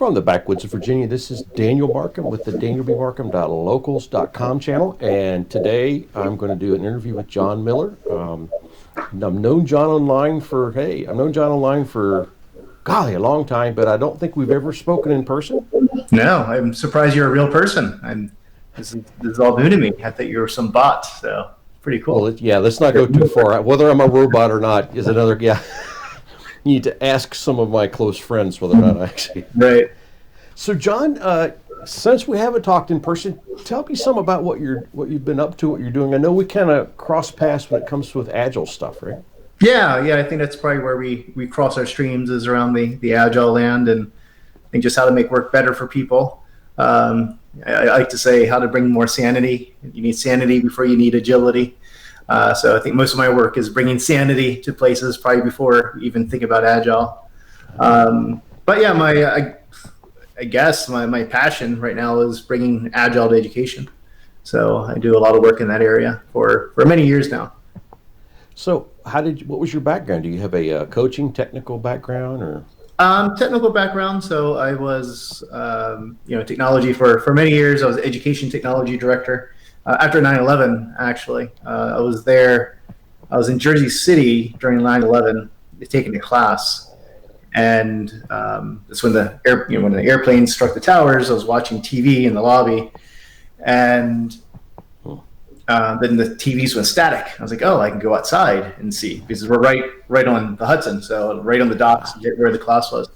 From the backwoods of Virginia, this is Daniel Markham with the danielbmarkham.locals.com channel, and today I'm going to do an interview with John Miller. I've known John online for golly, a long time, but I don't think we've ever spoken in person. No, I'm surprised you're a real person. This is all new to me. I thought you were some bot, so pretty cool. Well, yeah, let's not go too far. Whether I'm a robot or not is another, You need to ask some of my close friends whether or not I actually. Right. So, John, since we haven't talked in person, tell me some about what you've been up to, what you're doing. I know we kind of cross paths when it comes with Agile stuff, right? Yeah. I think that's probably where we cross our streams is around the Agile land, and I think just how to make work better for people. I like to say how to bring more sanity. You need sanity before you need agility. So I think most of my work is bringing sanity to places probably before we even think about Agile. But yeah, I guess my passion right now is bringing Agile to education. So I do a lot of work in that area for many years now. So what was your background? Do you have a coaching technical background or? Technical background. So I was, technology for many years. I was education technology director. After 9/11, actually, I was there. I was in Jersey City during 9/11, taking a class, and that's when the airplane struck the towers. I was watching TV in the lobby, and then the TVs went static. I was like, oh, I can go outside and see because we're right on the Hudson, so right on the docks where the class was.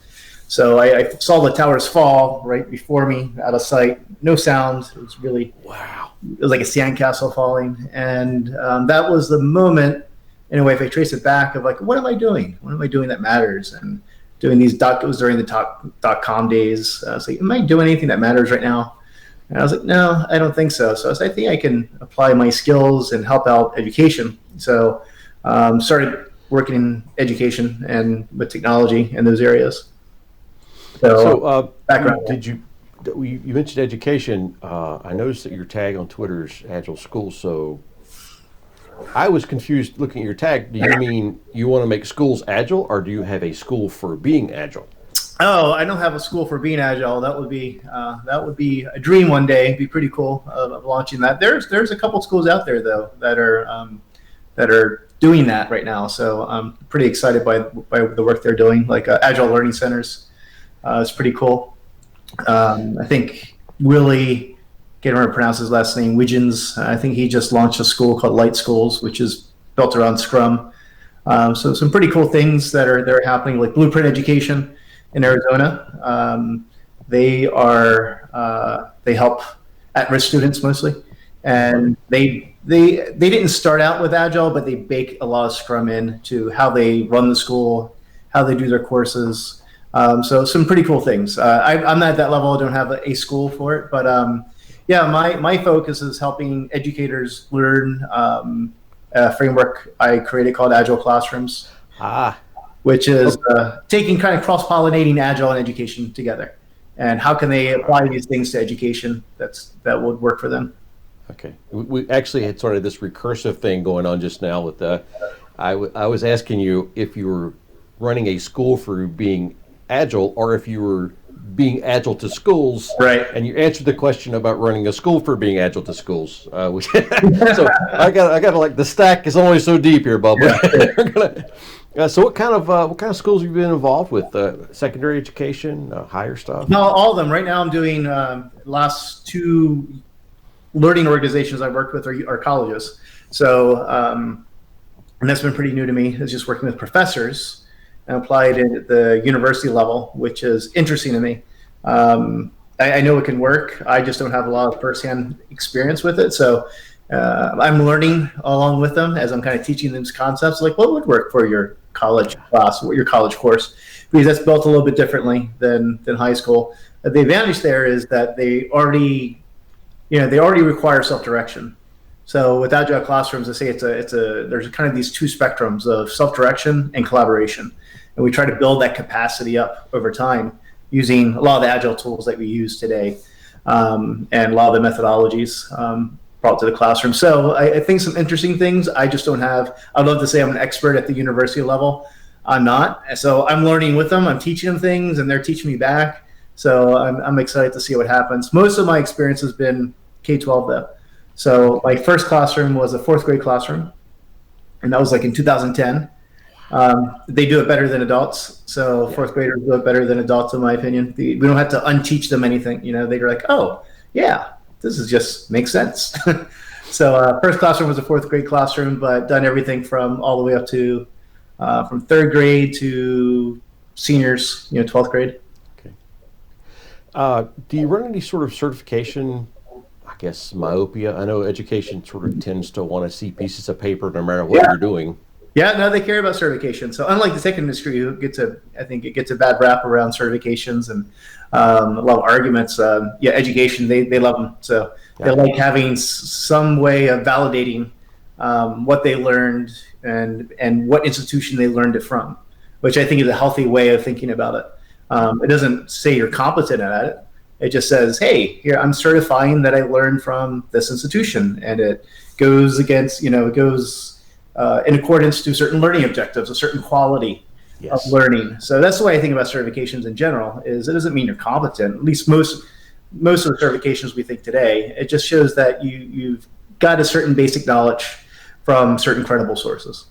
So I saw the towers fall right before me, out of sight, no sound. It was really wow. It was like a sandcastle falling, and that was the moment. In a way, if I trace it back, of like, what am I doing? What am I doing that matters? And doing these it was during the .com days. I was like, am I doing anything that matters right now? And I was like, no, I don't think so. So I think I can apply my skills and help out education. So started working in education and with technology in those areas. So background. You mentioned education. I noticed that your tag on Twitter is Agile School. So I was confused looking at your tag. Do you mean you want to make schools agile, or do you have a school for being agile? Oh, I don't have a school for being agile. That would be a dream one day. It'd be pretty cool of launching that. There's a couple schools out there though that are doing that right now. So I'm pretty excited by the work they're doing. Like Agile Learning Centers, it's pretty cool. I think Willie, can't remember how to pronounce his last name, Wiggins. I think he just launched a school called Light Schools, which is built around Scrum. So some pretty cool things that are happening, like Blueprint Education in Arizona. They help at-risk students mostly, and they didn't start out with Agile, but they bake a lot of Scrum into how they run the school, how they do their courses. So some pretty cool things. I'm not at that level. I don't have a school for it, but my focus is helping educators learn a framework I created called Agile Classrooms. Which is taking kind of cross-pollinating Agile and education together, and how can they apply these things to education that would work for them. Okay, we actually had sort of this recursive thing going on just now with I was asking you if you were running a school for being agile, or if you were being agile to schools, right? And you answered the question about running a school for being agile to schools. So I got like the stack is only so deep here, Bob. Yeah. So what kind of schools have you been involved with? Secondary education, higher stuff? No, all of them. Right now I'm doing last two learning organizations I've worked with are colleges. So and that's been pretty new to me. It's just working with professors and applied it at the university level, which is interesting to me. I know it can work. I just don't have a lot of firsthand experience with it. So I'm learning along with them as I'm kind of teaching them concepts, like what would work for your college class, your college course, because that's built a little bit differently than high school. The advantage there is that they already require self-direction. So with Agile Classrooms, I say there's kind of these two spectrums of self-direction and collaboration, and we try to build that capacity up over time using a lot of the Agile tools that we use today, and a lot of the methodologies brought to the classroom. So I think some interesting things. I just don't have. I'd love to say I'm an expert at the university level. I'm not. So I'm learning with them. I'm teaching them things, and they're teaching me back. So I'm excited to see what happens. Most of my experience has been K-12 though. So my first classroom was a fourth grade classroom, and that was like in 2010. They do it better than adults. So fourth graders do it better than adults, in my opinion. We don't have to unteach them anything. They're like, oh, yeah, this is just makes sense. So first classroom was a fourth grade classroom, but done everything from all the way up to from third grade to seniors, 12th grade. Okay. Do you run any sort of certification, I guess, myopia? I know education sort of tends to want to see pieces of paper no matter what you're doing. Yeah, no, they care about certification. So unlike the tech industry, I think it gets a bad rap around certifications and a lot of arguments. Education, they love them. So they like having some way of validating what they learned and what institution they learned it from, which I think is a healthy way of thinking about it. It doesn't say you're competent at it. It just says, hey, here, I'm certifying that I learned from this institution. And it goes against, it goes in accordance to certain learning objectives, a certain quality of learning. So that's the way I think about certifications in general. Is it doesn't mean you're competent. At least most of the certifications we think today, it just shows that you've got a certain basic knowledge from certain credible sources.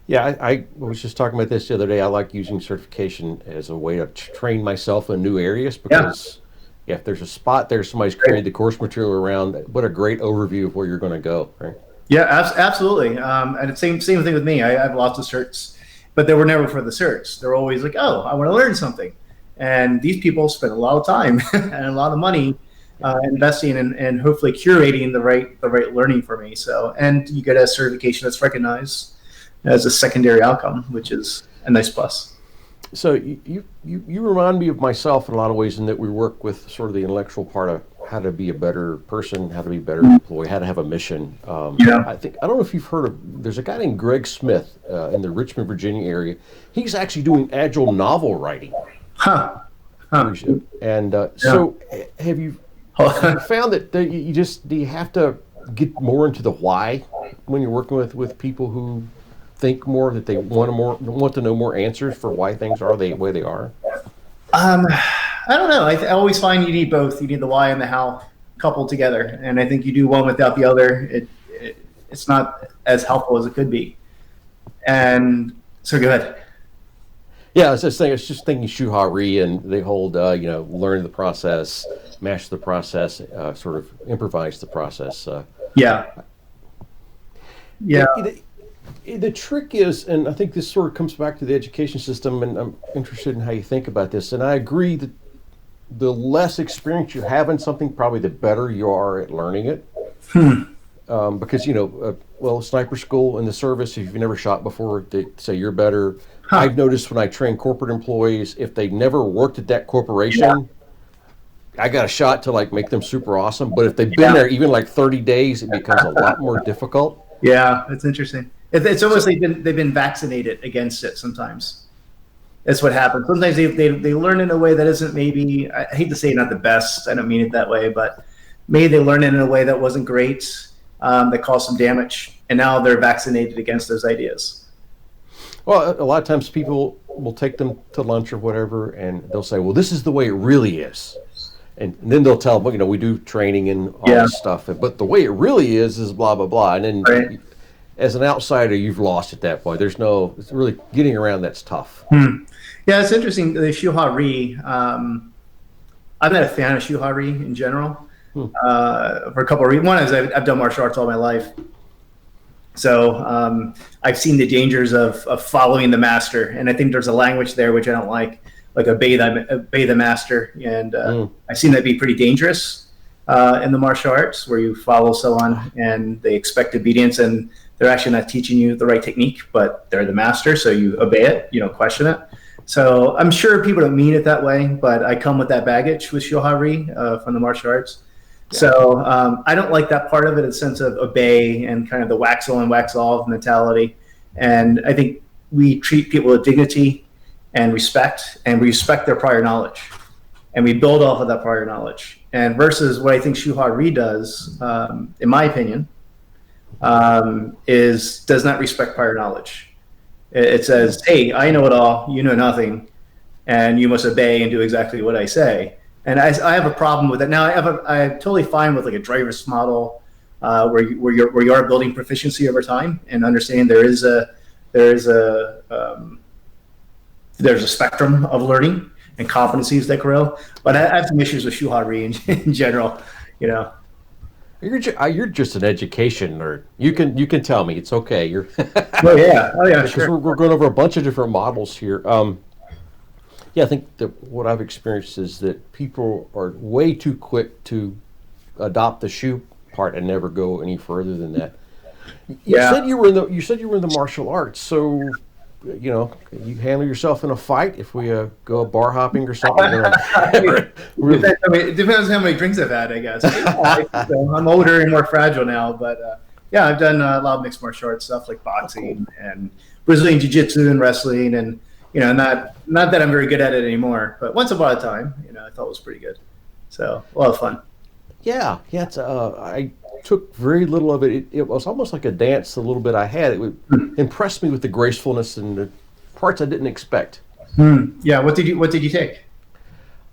Yeah, I was just talking about this the other day. I like using certification as a way to train myself in new areas because if there's a spot there somebody's created the course material around, what a great overview of where you're going to go, right? Yeah, absolutely. And same thing with me. I have lots of certs, but they were never for the certs. They're always like, oh, I want to learn something. And these people spend a lot of time and a lot of money investing and hopefully curating the right learning for me. So, and you get a certification that's recognized as a secondary outcome, which is a nice plus. So you remind me of myself in a lot of ways in that we work with sort of the intellectual part of how to be a better person, how to be a better employee, how to have a mission. I don't know if you've heard of, there's a guy named Greg Smith in the Richmond, Virginia area. He's actually doing agile novel writing. And so have you found that do you have to get more into the why when you're working with people who think more, that they want to know more answers for why things are the way they are? I don't know. I always find you need both. You need the why and the how coupled together. And I think you do one without the other, it's not as helpful as it could be. And so go ahead. Yeah, I was just thinking Shuha Ree, and they hold, learn the process, master the process, sort of improvise the process. The trick is, and I think this sort of comes back to the education system, and I'm interested in how you think about this, and I agree that the less experience you have in something, probably the better you are at learning it. Because, sniper school in the service, if you've never shot before, they say you're better. I've noticed when I train corporate employees, if they've never worked at that corporation, I got a shot to make them super awesome. But if they've been there even 30 days, it becomes a lot more difficult. Yeah, that's interesting. It's almost like they've been vaccinated against it sometimes. That's what happens. Sometimes they learn in a way that isn't, maybe, I hate to say not the best, I don't mean it that way, but maybe they learn it in a way that wasn't great, that caused some damage, and now they're vaccinated against those ideas. Well, a lot of times people will take them to lunch or whatever, and they'll say, well, this is the way it really is. And then they'll tell them, we do training and all this stuff, but the way it really is blah, blah, blah. And then as an outsider, you've lost at that point. It's really getting around that's tough. Yeah, it's interesting. The Shuha Ree, I'm not a fan of Shuha Ree in general for a couple of reasons. One is I've done martial arts all my life. So I've seen the dangers of following the master. And I think there's a language there which I don't like obey the master. And I've seen that be pretty dangerous in the martial arts, where you follow someone and they expect obedience, and they're actually not teaching you the right technique, but they're the master, so you obey it, you don't question it. So I'm sure people don't mean it that way, but I come with that baggage with Shuha Ree from the martial arts. Yeah. So I don't like that part of it, in the sense of obey and kind of the wax on, wax off mentality. And I think we treat people with dignity and respect their prior knowledge. And we build off of that prior knowledge. And versus what I think Shuha Ree does, in my opinion, does not respect prior knowledge. It says, hey, I know it all, you know nothing, and you must obey and do exactly what I say. And I have a problem with that. Now I'm totally fine with like a driver's model, where you are building proficiency over time and understanding there's a spectrum of learning and competencies that grow. But I have some issues with Shuhari in general, you know. You're just an education nerd. You can tell me it's okay. You're Oh yeah, because sure. we're going over a bunch of different models here. Yeah, I think that what I've experienced is that people are way too quick to adopt the shoe part and never go any further than that. Yeah. You said you were in the martial arts, so you handle yourself in a fight if we go bar hopping or something. It depends how many drinks I've had, I guess. I'm older and more fragile now, but yeah, I've done a lot of mixed martial arts stuff like boxing and Brazilian jiu-jitsu and wrestling, and not that I'm very good at it anymore, but once upon a time, I thought it was pretty good. So a lot of fun. Yeah. I took very little of it. It was almost like a dance. A little bit I had. It would impress me with the gracefulness and the parts I didn't expect. Yeah. What did you take?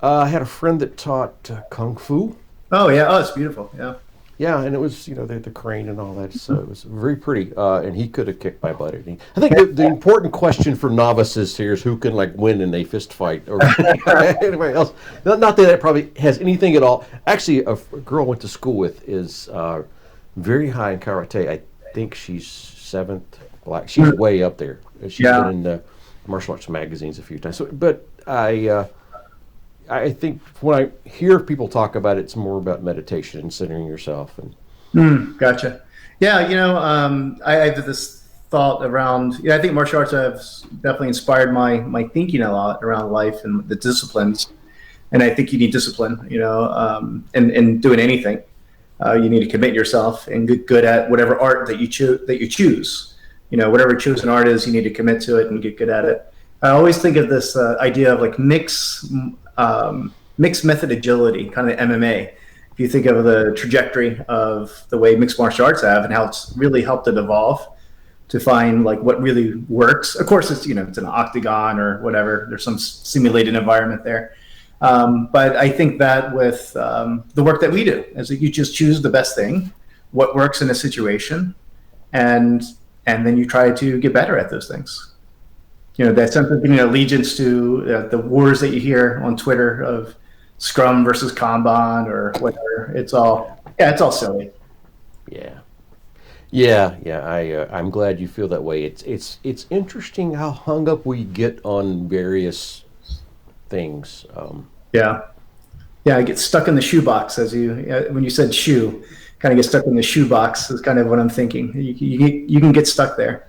I had a friend that taught kung fu. Oh yeah. Oh, it's beautiful. Yeah. Yeah, and it was the crane and all that, so it was very pretty. And he could have kicked my butt. I think the important question for novices here is who can win in a fist fight or anybody else. Not that it probably has anything at all. Actually, a girl I went to school with is very high in karate. I think she's 7th black. She's way up there. She's been in the martial arts magazines a few times. So, but I think when I hear people talk about it, it's more about meditation and centering yourself. And Gotcha. Yeah, I have this thought around. I think martial arts have definitely inspired my thinking a lot around life and the disciplines. And I think you need discipline, in doing anything. You need to commit yourself and get good at whatever art that you choose. Whatever chosen art is, you need to commit to it and get good at it. I always think of this idea of mixed method agility, kind of MMA. If you think of the trajectory of the way mixed martial arts have and how it's really helped it evolve to find what really works. Of course, it's it's an octagon or whatever. There's some simulated environment there, but I think that with the work that we do, is that you just choose the best thing, what works in a situation, and then you try to get better at those things. That sense of allegiance to the wars that you hear on Twitter of Scrum versus Kanban or whatever. It's all silly. Yeah. I'm glad you feel that way. It's interesting how hung up we get on various things. Yeah, I get stuck in the shoebox when you said shoe, kind of get stuck in the shoebox is kind of what I'm thinking. You can get stuck there.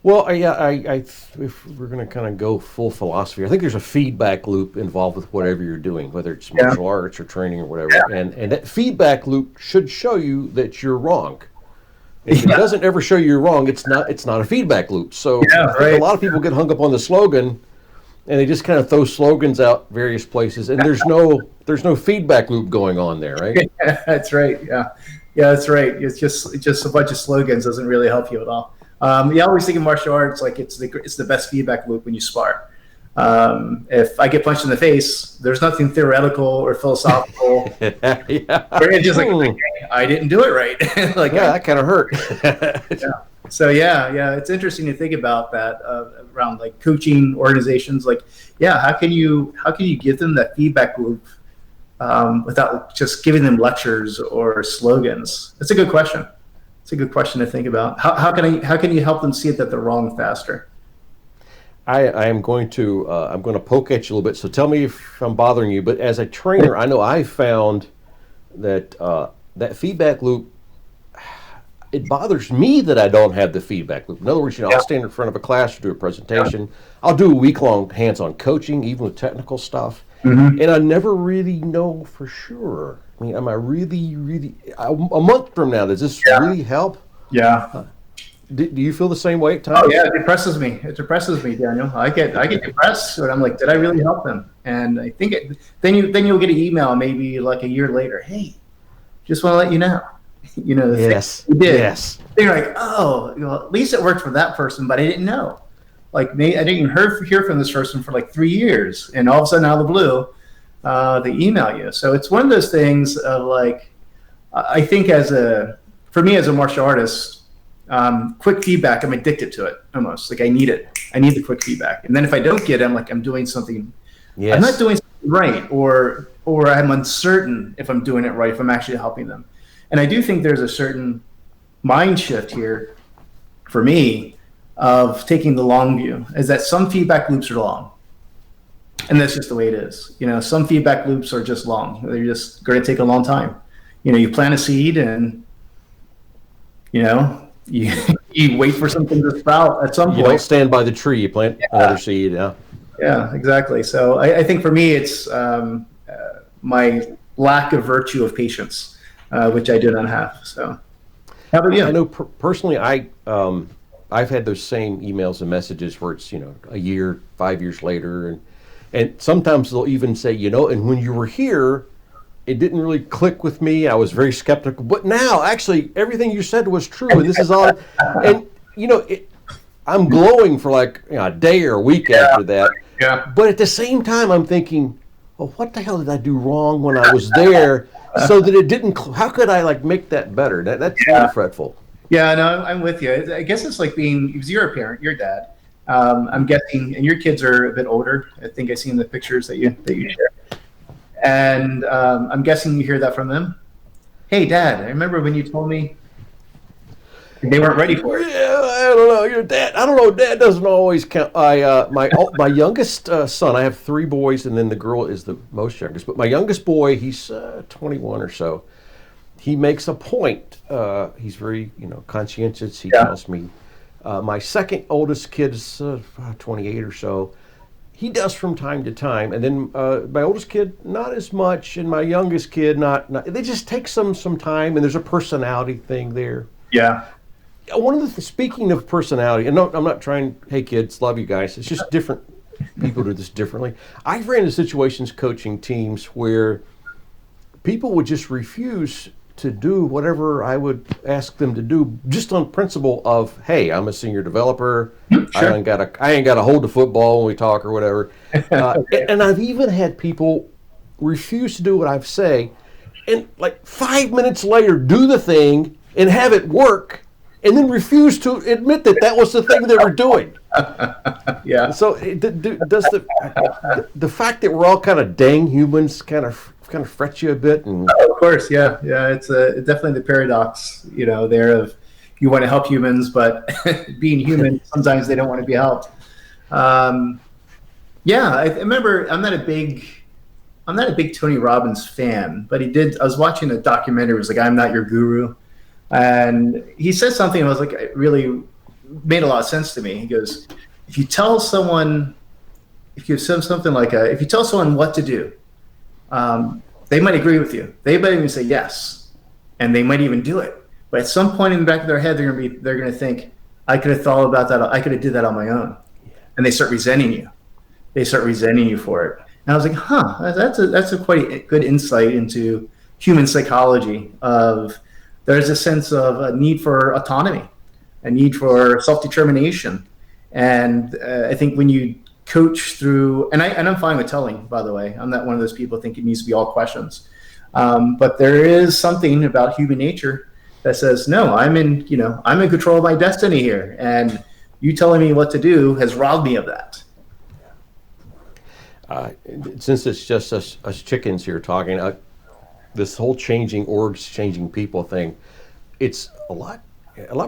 Well, if we're going to kind of go full philosophy, I think there's a feedback loop involved with whatever you're doing, whether it's martial arts or training or whatever. Yeah. And that feedback loop should show you that you're wrong. If it doesn't ever show you're wrong, it's not a feedback loop. So I think a lot of people get hung up on the slogan, and they just kind of throw slogans out various places, and there's no feedback loop going on there, right? Yeah, that's right. Yeah, that's right. It's just a bunch of slogans doesn't really help you at all. I always think of martial arts like it's the best feedback loop when you spar. If I get punched in the face, there's nothing theoretical or philosophical. It's just I didn't do it right. That kind of hurt. So it's interesting to think about that around coaching organizations. How can you give them that feedback loop without just giving them lectures or slogans? That's a good question. It's a good question to think about. How can you help them see it that they're wrong faster? I'm going to poke at you a little bit. So tell me if I'm bothering you. But as a trainer, I know I found that that feedback loop. It bothers me that I don't have the feedback loop. In other words, I'll stand in front of a class or do a presentation. I'll do a week-long hands-on coaching, even with technical stuff, and I never really know for sure. I mean, am I really a month from now? Does this really help? Yeah. Do you feel the same way at times? Oh yeah, it depresses me. It depresses me, Daniel. I get depressed, but I'm like, did I really help them? And I think then you'll get an email maybe a year later. Hey, just want to let you know. Yes. You did. Yes. You're like, oh, at least it worked for that person, but I didn't know. Like I didn't even hear from this person for like 3 years, and all of a sudden, out of the blue, they email you. So it's one of those things of like, I think for me as a martial artist, quick feedback, I'm addicted to it almost. Like I need it. I need the quick feedback. And then if I don't get it, I'm like, I'm doing something. Yes. I'm not doing something right, or I'm uncertain if I'm doing it right, if I'm actually helping them. And I do think there's a certain mind shift here for me of taking the long view, is that some feedback loops are long. And that's just the way it is. Some feedback loops are just long. They're just going to take a long time. You plant a seed and, you wait for something to sprout at some point. You don't stand by the tree, you plant another seed. Yeah. Yeah, exactly. So I think for me, it's my lack of virtue of patience, which I do not have. So how about you? I know personally, I've had those same emails and messages where it's, a year, 5 years later, and sometimes they'll even say, and when you were here, it didn't really click with me. I was very skeptical, but now actually everything you said was true, and this is all. And I'm glowing for like a day or a week after that. Yeah. But at the same time, I'm thinking, well, what the hell did I do wrong when I was there, so that it didn't? How could I make that better? That's really fretful. Yeah, no, I'm with you. I guess it's like because you're a parent, you're a dad. I'm guessing, and your kids are a bit older. I think I've seen the pictures that you share. And I'm guessing you hear that from them. Hey, Dad, I remember when you told me they weren't ready for it. Yeah, I don't know. Your dad. I don't know. Dad doesn't always count. My youngest son. I have 3 boys, and then the girl is the most youngest. But my youngest boy, he's 21 or so. He makes a point. He's very conscientious. He tells me. My second oldest kid is 28 or so. He does from time to time, and then my oldest kid not as much, and my youngest kid not. They just take some time, and there's a personality thing there. Yeah. One of the speaking of personality, and no, I'm not trying. Hey kids, love you guys. It's just different. People do this differently. I've ran into situations coaching teams where people would just refuse to do whatever I would ask them to do, just on principle of, hey, I'm a senior developer. Sure. I ain't got to hold the football when we talk or whatever. Okay. And I've even had people refuse to do what I say, and like 5 minutes later do the thing and have it work, and then refuse to admit that was the thing they were doing. Yeah. So does the fact that we're all kind of dang humans kind of frets you a bit? And of course, yeah. It's definitely the paradox, there of you want to help humans, but being human, sometimes they don't want to be helped. Yeah, I remember. I'm not a big Tony Robbins fan, but I was watching a documentary. It was like, "I'm Not Your Guru," and he said something that was like, it really made a lot of sense to me. He goes, if you tell someone what to do, they might agree with you. They might even say yes, and they might even do it. But at some point in the back of their head, they're going to think, I could have thought about that. I could have did that on my own. And they start resenting you. They start resenting you for it. And I was like, that's a quite good insight into human psychology. There's a sense of a need for autonomy, a need for self-determination. And I think when you coach through, and I'm fine with telling, by the way, I'm not one of those people who think it needs to be all questions. But there is something about human nature that says, no, I'm in control of my destiny here. And you telling me what to do has robbed me of that. Since it's just us chickens here talking, this whole changing orgs, changing people thing, it's a lot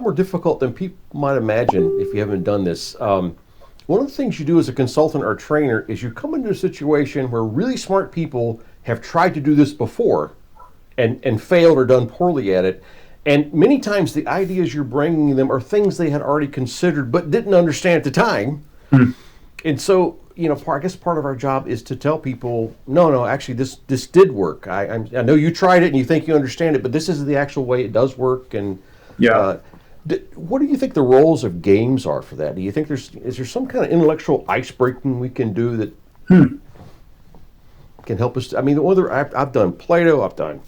more difficult than people might imagine if you haven't done this. One of the things you do as a consultant or trainer is you come into a situation where really smart people have tried to do this before and failed or done poorly at it. And many times the ideas you're bringing them are things they had already considered but didn't understand at the time. And so, I guess part of our job is to tell people, no, actually this did work. I know you tried it and you think you understand it, but this is the actual way it does work. And what do you think the roles of games are for that? Do you think is there some kind of intellectual ice breaking we can do that can help us? I mean, I've done Play-Doh, I've done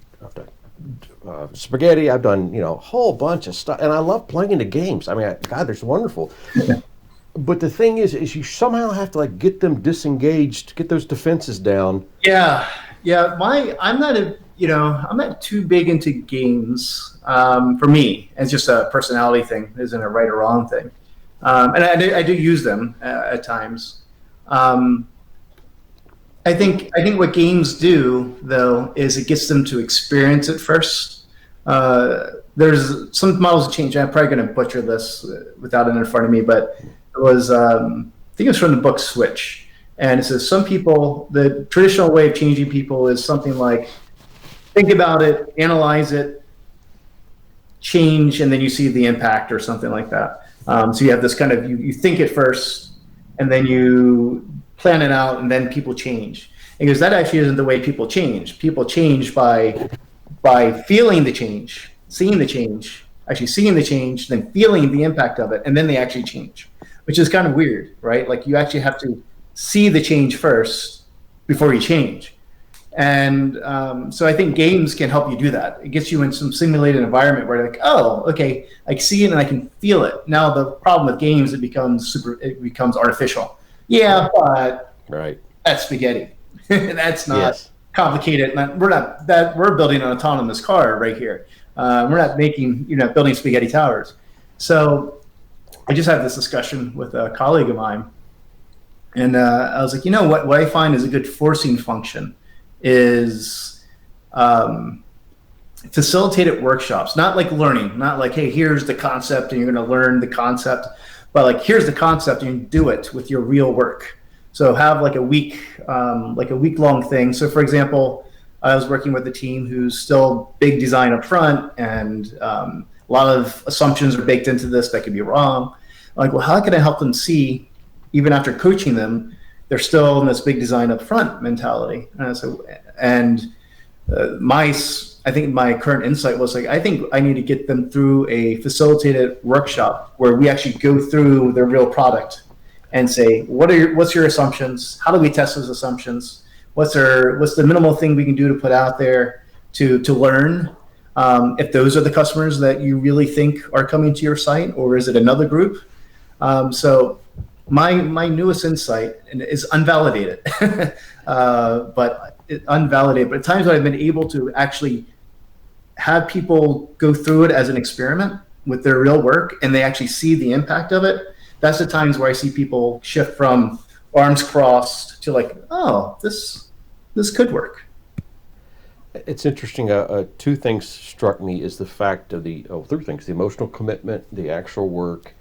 spaghetti, I've done a whole bunch of stuff, and I love playing the games. I mean, God, they're wonderful. But the thing is you somehow have to like get them disengaged, get those defenses down. Yeah, yeah. I'm not too big into games. For me, it's just a personality thing. It isn't a right or wrong thing. And I do use them at times. I think what games do though is it gets them to experience it first. There's some models change. I'm probably going to butcher this without it in front of me, but it was I think it was from the book Switch, and it says some people, the traditional way of changing people is something like think about it, analyze it, change, and then you see the impact or something like that. So you have this kind of you think it first, and then you plan it out, and then people change. Because that actually isn't the way people change. People change by feeling the change, seeing the change, actually seeing the change, then feeling the impact of it, and then they actually change, which is kind of weird, right? Like you actually have to see the change first before you change. And so I think games can help you do that. It gets you in some simulated environment where like, oh, okay, I see it and I can feel it. Now the problem with games, it becomes artificial. Yeah, but right. That's spaghetti. That's not complicated. We're building an autonomous car right here. We're not building spaghetti towers. So I just had this discussion with a colleague of mine, and I was like, what I find is a good forcing function is facilitated workshops, not like learning, not like, hey, here's the concept and you're going to learn the concept, but like, here's the concept and you do it with your real work. So have like a week-long thing. So for example, I was working with a team who's still big design up front, and a lot of assumptions are baked into this that could be wrong. I'm like, well, how can I help them see, even after coaching them, they're still in this big design up front mentality? I think my current insight was like, I think I need to get them through a facilitated workshop where we actually go through their real product and say, what's your assumptions? How do we test those assumptions? What's the minimal thing we can do to put out there to learn if those are the customers that you really think are coming to your site, or is it another group? So my newest insight is unvalidated, but at times when I've been able to actually have people go through it as an experiment with their real work and they actually see the impact of it, that's the times where I see people shift from arms crossed to like, oh, this could work. It's interesting. Two things struck me is the fact of three things: the emotional commitment, the actual work,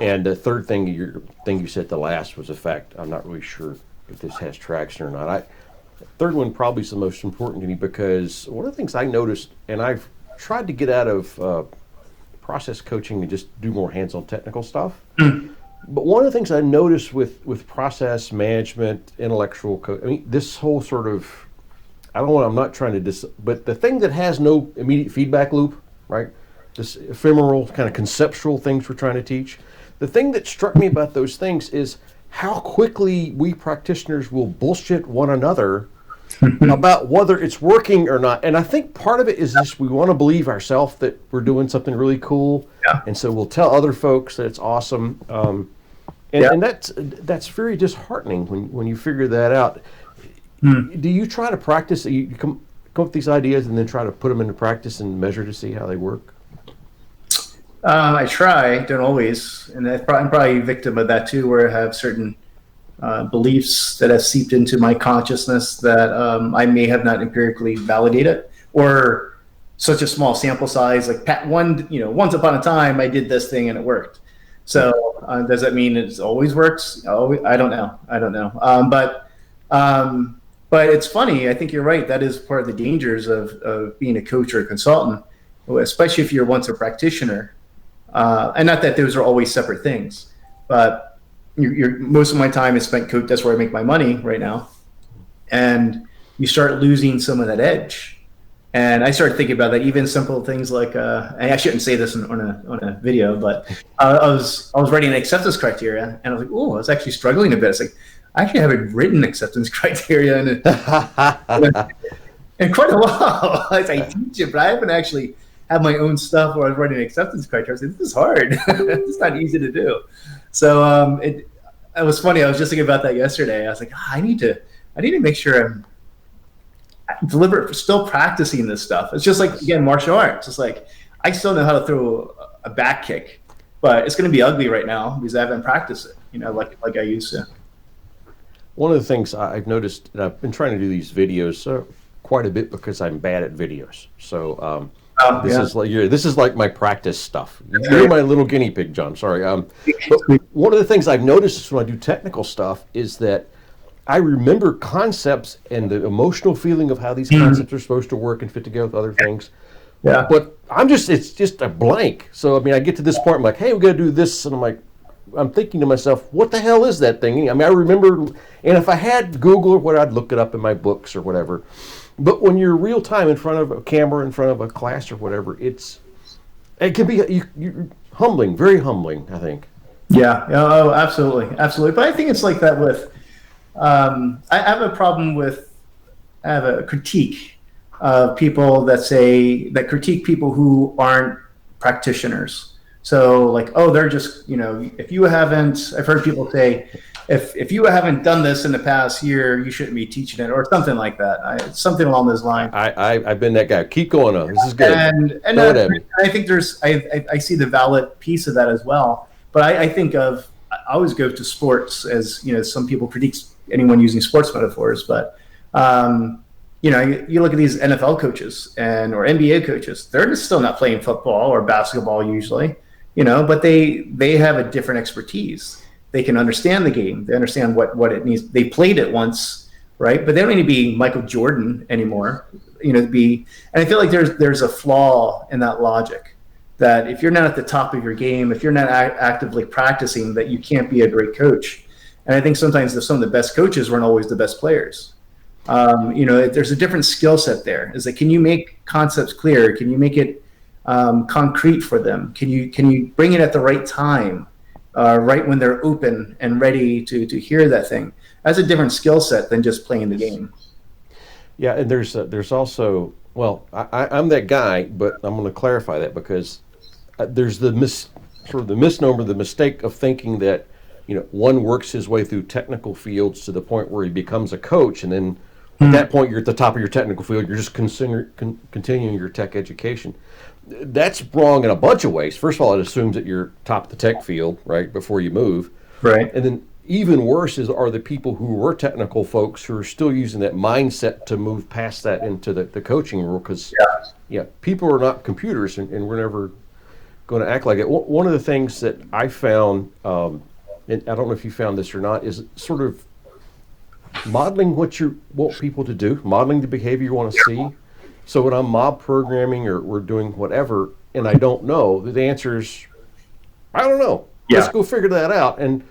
and the third thing you said the last was a fact. I'm not really sure if this has traction or not. Third one probably is the most important to me, because one of the things I noticed, and I've tried to get out of process coaching and just do more hands-on technical stuff. But one of the things I noticed with process management, intellectual this whole sort of, I'm not trying to but the thing that has no immediate feedback loop, right? This ephemeral kind of conceptual things we're trying to teach. The thing that struck me about those things is how quickly we practitioners will bullshit one another about whether it's working or not. And I think part of it is this: we want to believe ourselves that we're doing something really cool. Yeah. And so we'll tell other folks that it's awesome. And that's very disheartening when you figure that out. Do you try to practice? You come up with these ideas and then try to put them into practice and measure to see how they work? I try, don't always. And I'm probably a victim of that too, where I have certain beliefs that have seeped into my consciousness that I may have not empirically validated, or such a small sample size. Like once upon a time I did this thing and it worked. So does that mean it always works? I don't know. But it's funny. I think you're right. That is part of the dangers of being a coach or a consultant, especially if you're once a practitioner. And not that those are always separate things, but most of my time is spent coach. That's where I make my money right now. And you start losing some of that edge. And I started thinking about that, even simple things like, I shouldn't say this on a video, but I was writing an acceptance criteria, and I was like, oh, I was actually struggling a bit. It's like, I actually haven't written acceptance criteria in quite a while. I teach it, but I haven't actually had my own stuff where I was writing acceptance criteria. I was like, this is hard. It's not easy to do. So it was funny. I was just thinking about that yesterday. I was like, I need to make sure I'm deliberate, still practicing this stuff. It's just like, again, martial arts. It's like, I still know how to throw a back kick, but it's going to be ugly right now because I haven't practiced it, like I used to. One of the things I've noticed, and I've been trying to do these videos quite a bit because I'm bad at videos. So this is like my practice stuff. You're my little guinea pig, John. Sorry. But one of the things I've noticed when I do technical stuff is that I remember concepts and the emotional feeling of how these concepts are supposed to work and fit together with other things. Yeah. But it's just a blank. So, I mean, I get to this point, I'm like, hey, we got to do this. And I'm thinking to myself, what the hell is that thing? I mean, I remember, and if I had Google or what, I'd look it up in my books or whatever. But when you're real time in front of a camera, in front of a class or whatever, it can be you're humbling, very humbling, I think. Yeah. Oh, absolutely. Absolutely. But I think it's like that with, I have a critique of people that critique people who aren't practitioners. So like, oh, they're just, if you haven't, I've heard people say, if you haven't done this in the past year, you shouldn't be teaching it, or something like that. Something along those lines. I've been that guy. Keep going on. This is good. And I think I see the valid piece of that as well. But I think I always go to sports as, some people critique anyone using sports metaphors, but you look at these NFL coaches or NBA coaches, they're just still not playing football or basketball usually, but they have a different expertise. They can understand the game. They understand what it needs. They played it once, right? But they don't need to be Michael Jordan anymore, and I feel like there's a flaw in that logic, that if you're not at the top of your game, if you're not actively practicing, that you can't be a great coach. And I think sometimes some of the best coaches weren't always the best players. There's a different skill set there. Is that, can you make concepts clear? Can you make it concrete for them? Can you bring it at the right time, right when they're open and ready to hear that thing? That's a different skill set than just playing the game. Yeah, and there's also, well, I'm that guy, but I'm going to clarify that because there's the misnomer, the mistake of thinking that one works his way through technical fields to the point where he becomes a coach, and then at that point you're at the top of your technical field. You're just continuing your tech education. That's wrong in a bunch of ways. First of all, it assumes that you're top of the tech field, right, before you move. Right. And then even worse are the people who were technical folks who are still using that mindset to move past that into the coaching role, because people are not computers, and we're never going to act like it. One of the things that I found, and I don't know if you found this or not, is sort of modeling what you want people to do, modeling the behavior you want to see. So when I'm mob programming or we're doing whatever, and I don't know, the answer is, I don't know. Yeah. Let's go figure that out. And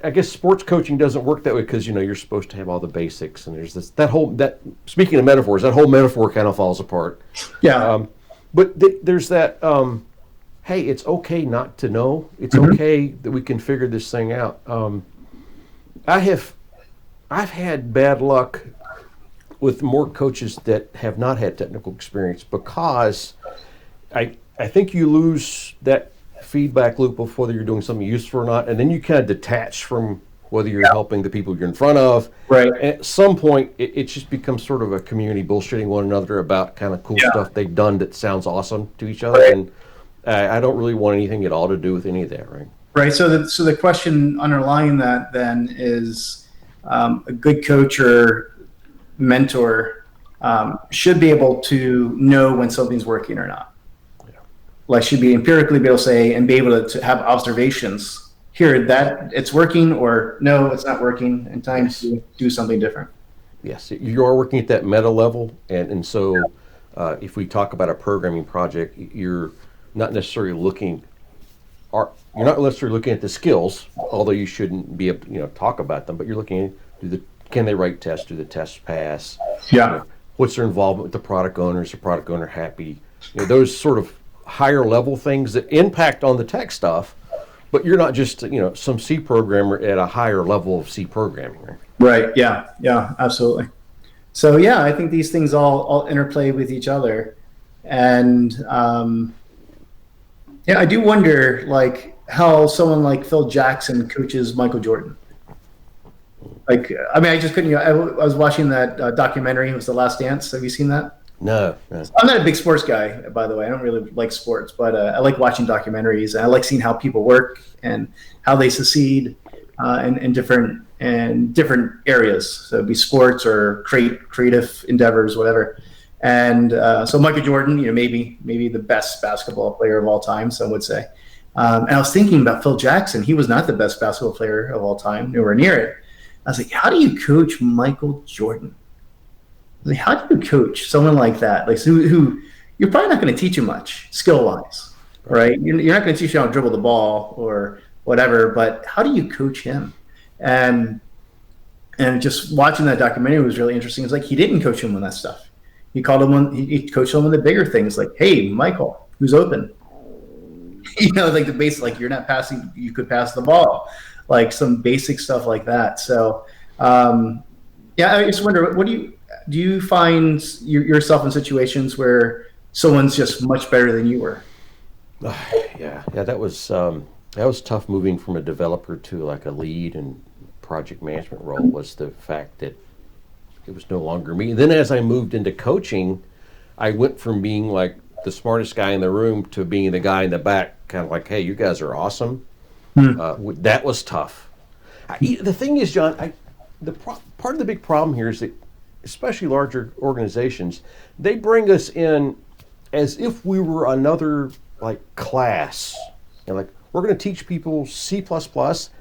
I guess sports coaching doesn't work that way because you're supposed to have all the basics, and there's that speaking of metaphors, that whole metaphor kind of falls apart. Yeah. But there's that. Hey, it's okay not to know. It's okay that we can figure this thing out. I've had bad luck with more coaches that have not had technical experience because I think you lose that feedback loop of whether you're doing something useful or not, and then you kind of detach from whether you're helping the people you're in front of. Right. And at some point, it just becomes sort of a community bullshitting one another about kind of cool stuff they've done that sounds awesome to each other, and I don't really want anything at all to do with any of that, right? Right. So the question underlying that then is, a good coach or mentor should be able to know when something's working or not. Like, should be empirically be able to say and be able to have observations here that it's working, or no, it's not working, and time to do something different. Yes, you are working at that meta level, and so if we talk about a programming project, you're not necessarily looking at the skills, although you shouldn't be able to talk about them, but you're looking at can they write tests, do the tests pass? Yeah. What's their involvement with the product owner? Is the product owner happy? Those sort of higher level things that impact on the tech stuff, but you're not just some C programmer at a higher level of C programming, right? Right. Yeah, absolutely. So I think these things all interplay with each other, and I do wonder, like, how someone like Phil Jackson coaches Michael Jordan. Like, I mean, I just couldn't. I was watching that documentary. It was The Last Dance. Have you seen that? No, no. I'm not a big sports guy, by the way. I don't really like sports, but I like watching documentaries. And I like seeing how people work and how they succeed in different areas. So it'd be sports or creative endeavors, whatever. And so Michael Jordan, maybe the best basketball player of all time, some would say. And I was thinking about Phil Jackson. He was not the best basketball player of all time, nowhere near it. I was like, how do you coach Michael Jordan? Like, how do you coach someone like that? Like, who you're probably not going to teach him much skill-wise, right? You're not going to teach him how to dribble the ball or whatever, but how do you coach him? And just watching that documentary was really interesting. It's like he didn't coach him on that stuff. He coached him on the bigger things, like, hey, Michael, who's open? Like the basic, like you're not passing, you could pass the ball, like some basic stuff like that. So, I just wonder, do you find yourself in situations where someone's just much better than you were? Yeah, that was tough moving from a developer to like a lead and project management role. Was the fact that it was no longer me. And then as I moved into coaching, I went from being like the smartest guy in the room to being the guy in the back, kind of like, hey, you guys are awesome. That was tough. The thing is, John, part of the big problem here is that, especially larger organizations, they bring us in as if we were another like class, and like we're going to teach people C++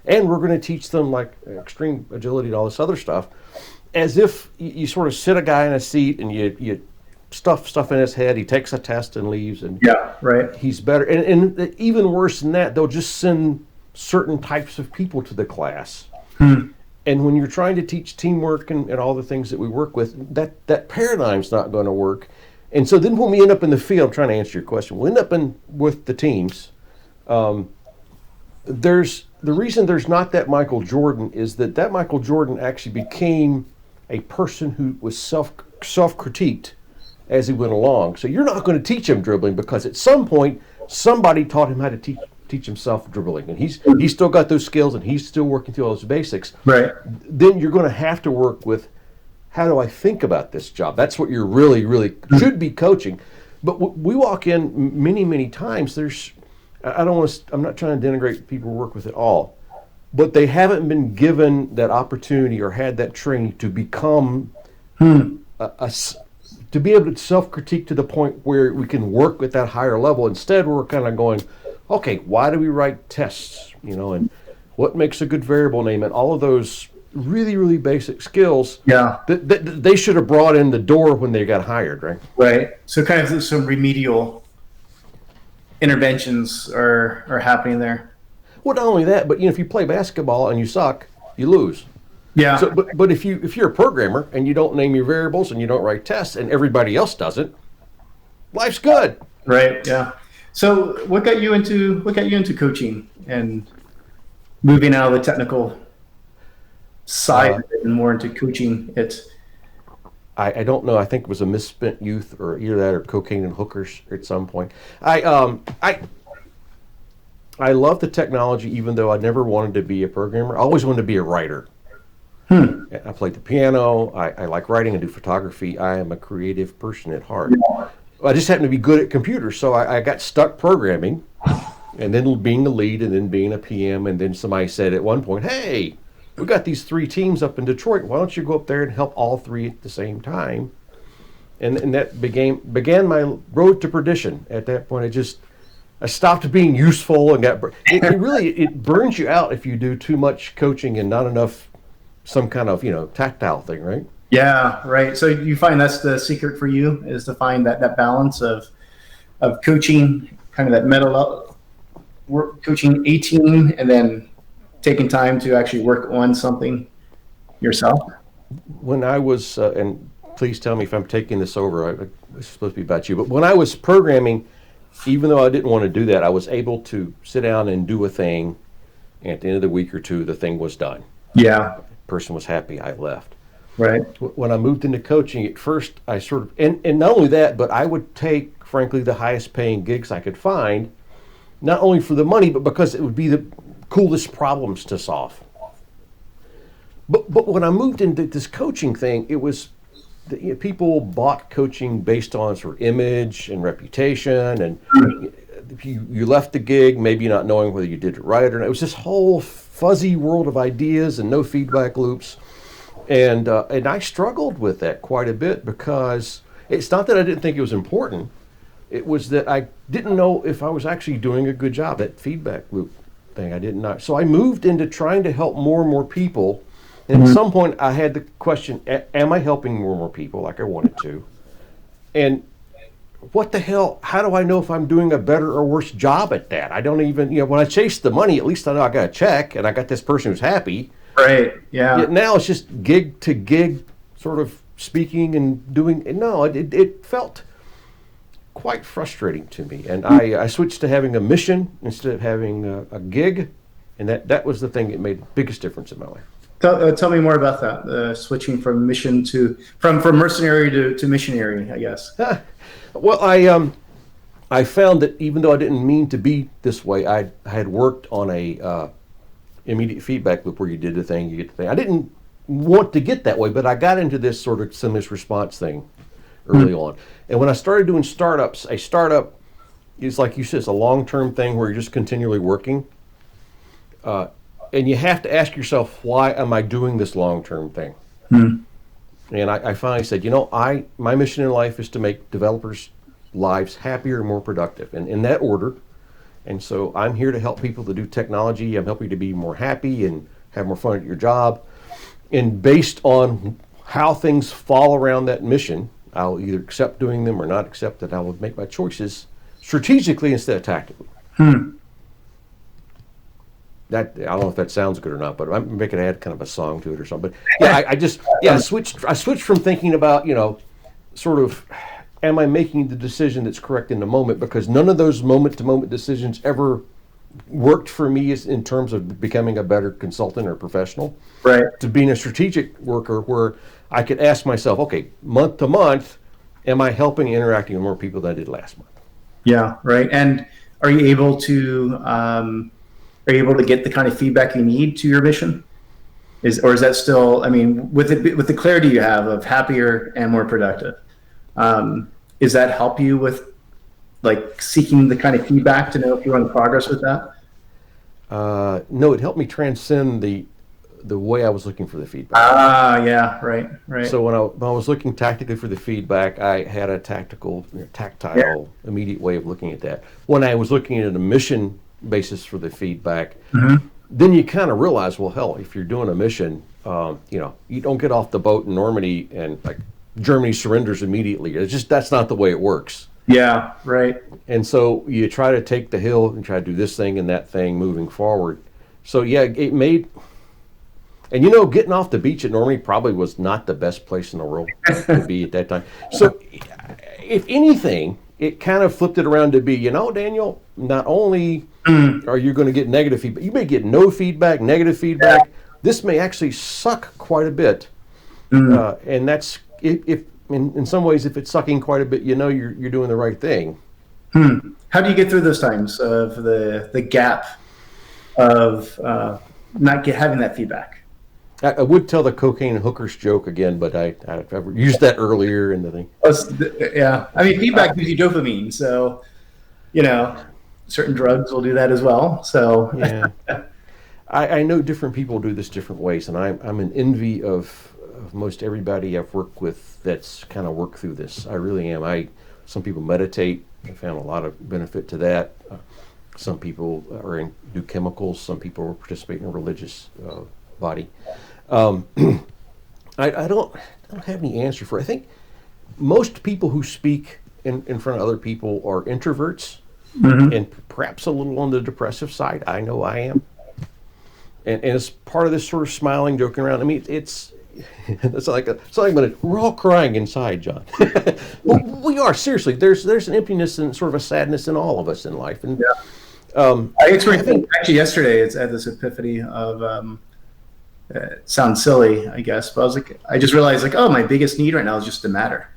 and we're going to teach them like extreme agility and all this other stuff, as if you sort of sit a guy in a seat and you stuff in his head. He takes a test and leaves, and he's better. And even worse than that, they'll just send certain types of people to the class. And when you're trying to teach teamwork and all the things that we work with, that paradigm's not going to work. And so then when we end up in the field, trying to answer your question, we'll end up with the teams. The reason there's not that Michael Jordan is that Michael Jordan actually became a person who was self-critiqued as he went along. So you're not going to teach him dribbling because at some point somebody taught him how to teach himself dribbling, and he's still got those skills and he's still working through all those basics. Right. Then you're going to have to work with, how do I think about this job? That's what you're really should be coaching. But we walk in many times. I'm not trying to denigrate people who work with it all, but they haven't been given that opportunity or had that training to become to be able to self-critique to the point where we can work at that higher level. Instead, we're kind of going, okay, why do we write tests? And what makes a good variable name, and all of those really basic skills that they should have brought in the door when they got hired, right? Right. So kind of some remedial interventions are happening there. Well, not only that, but if you play basketball and you suck, you lose. Yeah. So, but if you're a programmer and you don't name your variables and you don't write tests and everybody else doesn't, life's good. Right. Yeah. So what got you into coaching and moving out of the technical side of it and more into coaching it? I don't know. I think it was a misspent youth, or either that or cocaine and hookers at some point. I love the technology, even though I never wanted to be a programmer. I always wanted to be a writer. I played the piano. I like writing. I do photography. I am a creative person at heart. I just happen to be good at computers, so I got stuck programming, and then being a lead, and then being a PM, and then somebody said at one point, hey, we got these 3 teams up in Detroit. Why don't you go up there and help all 3 at the same time? And that began my road to perdition. At that point, I stopped being useful and it burns you out if you do too much coaching and not enough some kind of tactile thing, right? Yeah, right. So you find that's the secret for you, is to find that balance of coaching, kind of that middle work, coaching a team, and then taking time to actually work on something yourself. When I was, and please tell me if I'm taking this over, it's supposed to be about you, but when I was programming, even though I didn't want to do that, I was able to sit down and do a thing, and at the end of the week or two, the thing was done. Yeah. Person was happy, I left. Right. When I moved into coaching, at first I and not only that, but I would take, frankly, the highest paying gigs I could find, not only for the money, but because it would be the coolest problems to solve. But when I moved into this coaching thing, it was people bought coaching based on sort of image and reputation, and you left the gig maybe not knowing whether you did it right or not. It was this whole fuzzy world of ideas and no feedback loops, and I struggled with that quite a bit, because it's not that I didn't think it was important. It was that I didn't know if I was actually doing a good job. That feedback loop thing, I didn't know. So I moved into trying to help more and more people. And at some point, I had the question, am I helping more and more people like I wanted to? And what the hell, how do I know if I'm doing a better or worse job at that? I don't even, when I chase the money, at least I know I got a check and I got this person who's happy. Right, yeah. Yet now it's just gig to gig sort of speaking and doing. No, it felt quite frustrating to me. And I switched to having a mission instead of having a gig. And that was the thing that made the biggest difference in my life. Tell me more about that, switching from mission from mercenary to missionary, I guess. Well, I found that even though I didn't mean to be this way, I had worked on a immediate feedback loop where you did the thing, you get the thing. I didn't want to get that way, but I got into this sort of stimulus response thing early on. And when I started doing startups, a startup is, like you said, it's a long-term thing where you're just continually working. And you have to ask yourself, why am I doing this long-term thing? And I finally said, my mission in life is to make developers' lives happier and more productive, and in that order. And so I'm here to help people to do technology. I'm helping you to be more happy and have more fun at your job. And based on how things fall around that mission, I'll either accept doing them or not accept that. I will make my choices strategically instead of tactically. That, I don't know if that sounds good or not, but I'm making add kind of a song to it or something. But yeah, I switched from thinking about, sort of, am I making the decision that's correct in the moment? Because none of those moment-to-moment decisions ever worked for me in terms of becoming a better consultant or professional. Right. To being a strategic worker where I could ask myself, okay, month to month, am I helping and interacting with more people than I did last month? Yeah, right. And are you able to get the kind of feedback you need to your mission? Or is that still, with the clarity you have of happier and more productive, does that help you with seeking the kind of feedback to know if you're on progress with that? No, it helped me transcend the way I was looking for the feedback. Yeah, right. So when I was looking tactically for the feedback, I had a tactile, immediate way of looking at that. When I was looking at a mission basis for the feedback, then you kind of realize, well, hell, if you're doing a mission, you don't get off the boat in Normandy and Germany surrenders immediately. That's not the way it works. Yeah, right. And so you try to take the hill and try to do this thing and that thing moving forward. So yeah, it made, and getting off the beach at Normandy probably was not the best place in the world to be at that time. So if anything, it kind of flipped it around to be, Daniel, not only are you going to get negative feedback, you may get no feedback, negative feedback. This may actually suck quite a bit. And that's, if in some ways, if it's sucking quite a bit, you're doing the right thing. How do you get through those times of the gap of not having that feedback? I would tell the cocaine and hookers joke again, but I've used that earlier in the thing. Yeah. Feedback gives you dopamine, so, certain drugs will do that as well. So yeah. I know different people do this different ways, and I'm an envy of most everybody I've worked with that's kind of worked through this. I really am. Some people meditate. I found a lot of benefit to that. Some people do chemicals. Some people participate in a religious body. I don't have any answer for it. I think most people who speak in front of other people are introverts, and perhaps a little on the depressive side. I know I am. And it's part of this sort of smiling, joking around. It's like we're all crying inside, John. Well, we are, seriously. There's an emptiness and sort of a sadness in all of us in life. And I experienced it actually yesterday. It's at this epiphany of it sounds silly, I guess, but I just realized my biggest need right now is just to matter.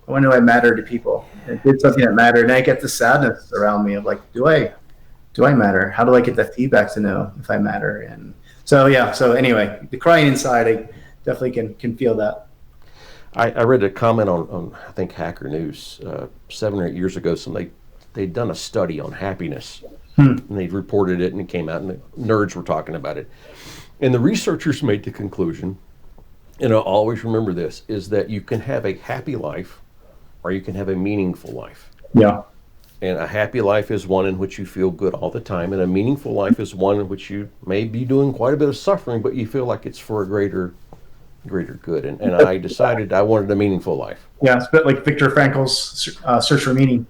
I want to know I matter to people. I did something that mattered, and I get the sadness around me of do I do I matter? How do I get that feedback to know if I matter? And so, yeah. So anyway, the crying inside, I definitely can feel that. I read a comment on I think Hacker News 7 or 8 years ago. They'd done a study on happiness, and they reported it, and it came out, and the nerds were talking about it. And the researchers made the conclusion, and I'll always remember this, is that you can have a happy life, or you can have a meaningful life. Yeah. And a happy life is one in which you feel good all the time, and a meaningful life is one in which you may be doing quite a bit of suffering, but you feel like it's for a greater good. And I decided I wanted a meaningful life. Yeah, it's a bit like Viktor Frankl's Search for Meaning.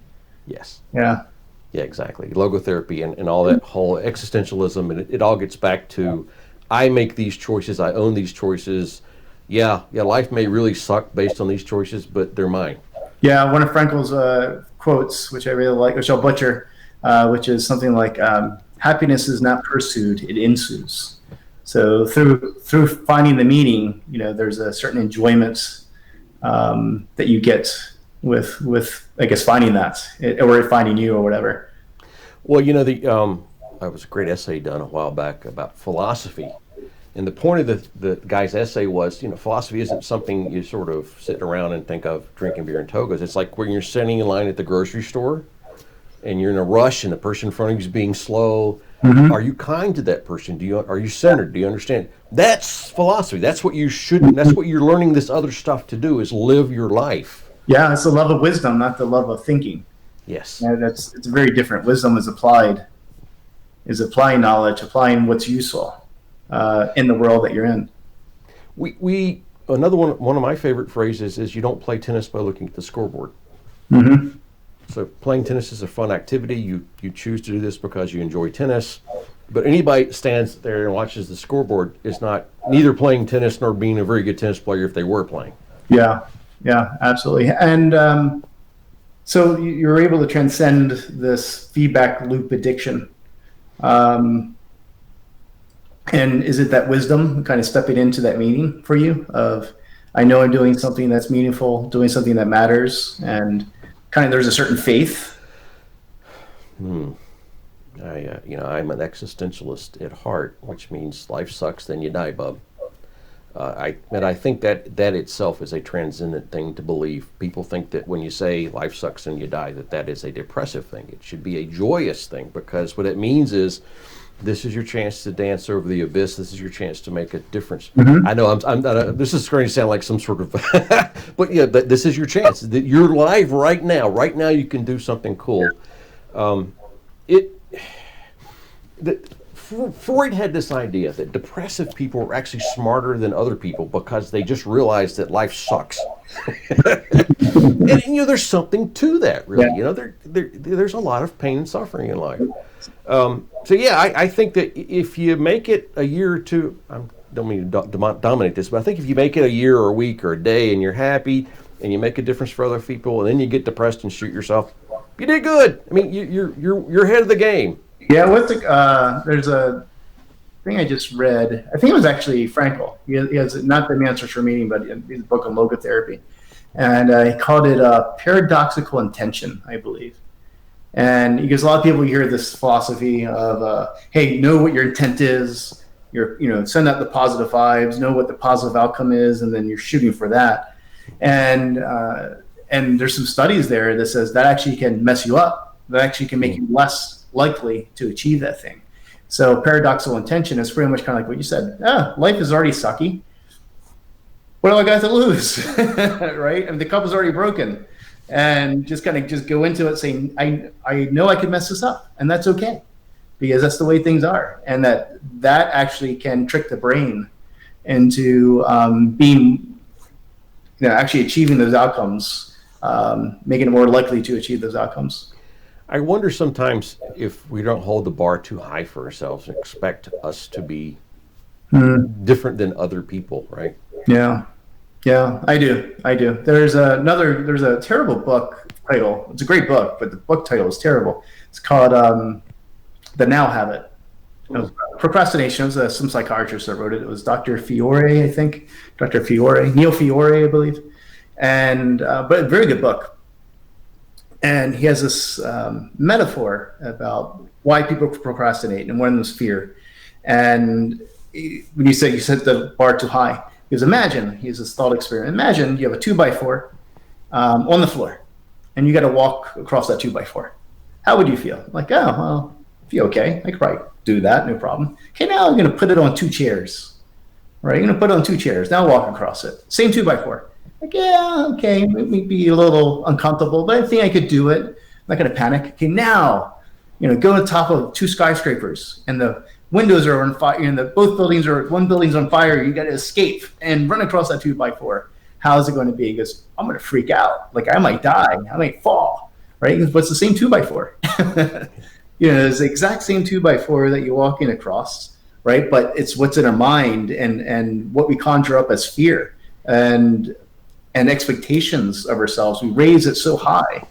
Yes. Yeah. Yeah, exactly. Logotherapy and all that whole existentialism, and it all gets back to, I make these choices, I own these choices. Yeah, life may really suck based on these choices, but they're mine. Yeah, one of Frankl's quotes, which I really like, which I'll butcher, which is something like, happiness is not pursued, it ensues. So through finding the meaning, there's a certain enjoyment that you get with I guess finding that, or finding you, or whatever. Well, there was a great essay done a while back about philosophy, and the point of the guy's essay was, philosophy isn't something you sort of sit around and think of drinking beer and togas. It's like when you're standing in line at the grocery store, and you're in a rush, and the person in front of you is being slow. Mm-hmm. Are you kind to that person? Are you centered? Do you understand? That's philosophy. That's what you shouldn't. That's what you're learning this other stuff to do, is live your life. Yeah, it's the love of wisdom, not the love of thinking. Yes. It's very different. Wisdom is applying knowledge, applying what's useful in the world that you're in. We another one of my favorite phrases is, you don't play tennis by looking at the scoreboard. Mm-hmm. So playing tennis is a fun activity. You choose to do this because you enjoy tennis. But anybody that stands there and watches the scoreboard is neither playing tennis nor being a very good tennis player if they were playing. Yeah, absolutely. And so you're able to transcend this feedback loop addiction. And is it that wisdom kind of stepping into that meaning for you of, I know I'm doing something that's meaningful, doing something that matters, and kind of there's a certain faith? I'm an existentialist at heart, which means life sucks, then you die, bub. I think that itself is a transcendent thing to believe. People think that when you say life sucks and you die, that is a depressive thing. It should be a joyous thing, because what it means is, this is your chance to dance over the abyss. This is your chance to make a difference. Mm-hmm. I know this is going to sound like some sort of, but yeah, but this is your chance. You're live right now. Right now, you can do something cool. Freud had this idea that depressive people were actually smarter than other people because they just realized that life sucks. And there's something to that, really. Yeah. There's a lot of pain and suffering in life. I think that if you make it a year or two, I don't mean to dominate this, but I think if you make it a year or a week or a day and you're happy and you make a difference for other people, and then you get depressed and shoot yourself, you did good. I mean, you're ahead of the game. Yeah, there's a thing I just read. I think it was actually Frankl. He has not the Answers for Meaning, but his book on logotherapy, and he called it paradoxical intention, I believe. And because a lot of people hear this philosophy of, hey, know what your intent is. Send out the positive vibes, know what the positive outcome is, and then you're shooting for that. And there's some studies there that says that actually can mess you up. That actually can make you less likely to achieve that thing. So paradoxical intention is pretty much kind of like what you said. Life is already sucky. What do I got to lose? Right? I mean, the cup is already broken. And just go into it saying, I know I could mess this up, and that's okay, because that's the way things are. And that actually can trick the brain into being, actually achieving those outcomes, making it more likely to achieve those outcomes. I wonder sometimes if we don't hold the bar too high for ourselves and expect us to be different than other people, right? Yeah, I do. There's a terrible book title. It's a great book, but the book title is terrible. It's called The Now Habit. It was procrastination. It was some psychiatrist that wrote it. It was Dr. Fiore, I think. Neil Fiore, I believe. And but a very good book. And he has this metaphor about why people procrastinate, and one of them is fear. And when you set the bar too high, because imagine, he's this thought experiment. Imagine you have a 2x4 on the floor, and you got to walk across that 2x4. How would you feel? Like, oh, well, I feel okay. I could probably do that, no problem. Okay, now I'm going to put it on 2 chairs. Right, you're going to put it on 2 chairs. Now walk across it. Same 2x4. Like, yeah, okay, maybe a little uncomfortable, but I think I could do it. I'm not going to panic. Okay, now, go to the top of 2 skyscrapers, and the windows are on fire, and one building's on fire. You got to escape and run across that 2x4. How's it going to be? He goes, I'm going to freak out. Like, I might die. I might fall. Right? But it's the same 2x4. It's the exact same 2x4 that you're walking across. Right? But it's what's in our mind and what we conjure up as fear and expectations of ourselves. We raise it so high,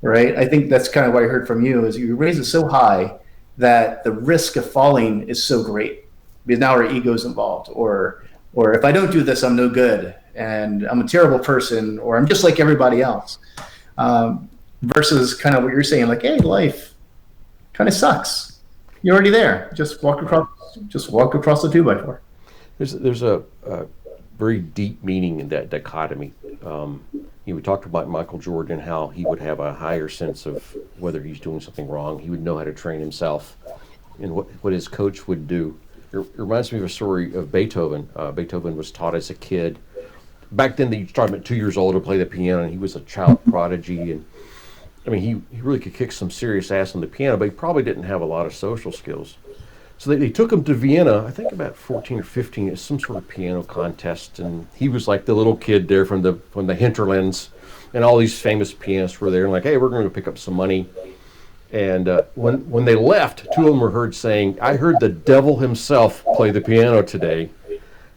right? I think that's kind of what I heard from you, is you raise it so high that the risk of falling is so great because now our ego's involved, or if I don't do this, I'm no good and I'm a terrible person, or I'm just like everybody else. Versus kind of what you're saying, like, hey, life kind of sucks. You're already there. Just walk across the 2x4. There's a very deep meaning in that dichotomy. We talked about Michael Jordan, how he would have a higher sense of whether he's doing something wrong. He would know how to train himself and what his coach would do. It reminds me of a story of Beethoven. Beethoven was taught as a kid. Back then, they started at 2 years old to play the piano, and he was a child prodigy. And I mean, he really could kick some serious ass on the piano, but he probably didn't have a lot of social skills. So they took him to Vienna, I think about 14 or 15, at some sort of piano contest, and he was like the little kid there from the hinterlands, and all these famous pianists were there, and like, hey, we're going to pick up some money. And when they left, 2 of them were heard saying, I heard the devil himself play the piano today,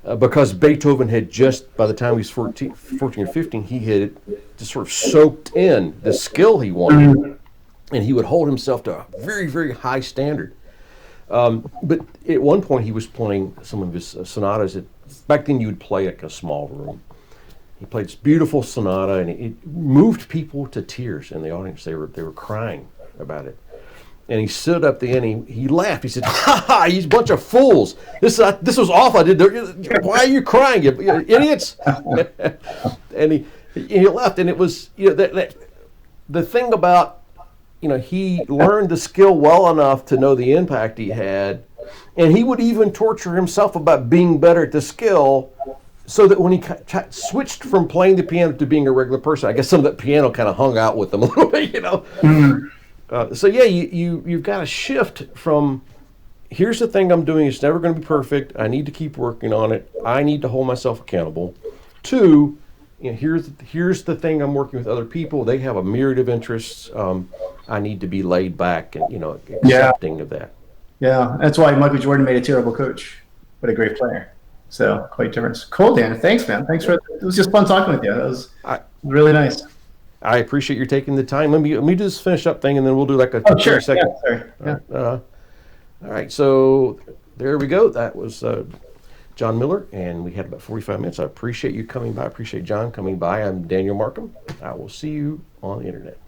because Beethoven had just, by the time he was 14 or 15, he had just sort of soaked in the skill he wanted, and he would hold himself to a very, very high standard. But at one point he was playing some of his sonatas. Back then you would play like a small room. He played this beautiful sonata, and it moved people to tears in the audience. They were crying about it. And he stood up there and he laughed. He said, "Ha ha! He's a bunch of fools. This was awful. Why are you crying, you idiots?" And he left. And it was the thing about. He learned the skill well enough to know the impact he had, and he would even torture himself about being better at the skill, so that when he switched from playing the piano to being a regular person, I guess some of that piano kind of hung out with him a little bit, So yeah, you've got to shift from, here's the thing I'm doing, it's never going to be perfect, I need to keep working on it, I need to hold myself accountable, to, here's the thing, I'm working with other people, they have a myriad of interests, I need to be laid back and accepting of that. Yeah, that's why Michael Jordan made a terrible coach, but a great player. So quite different. Cool, Dan. Thanks, man. Thanks it was just fun talking with you. It was really nice. I appreciate you taking the time. Let me do this finish up thing, and then we'll do like a 30-second. Yeah, sorry. Yeah. All right, so there we go. That was John Miller, and we had about 45 minutes. I appreciate you coming by. I appreciate John coming by. I'm Daniel Markham. I will see you on the internet.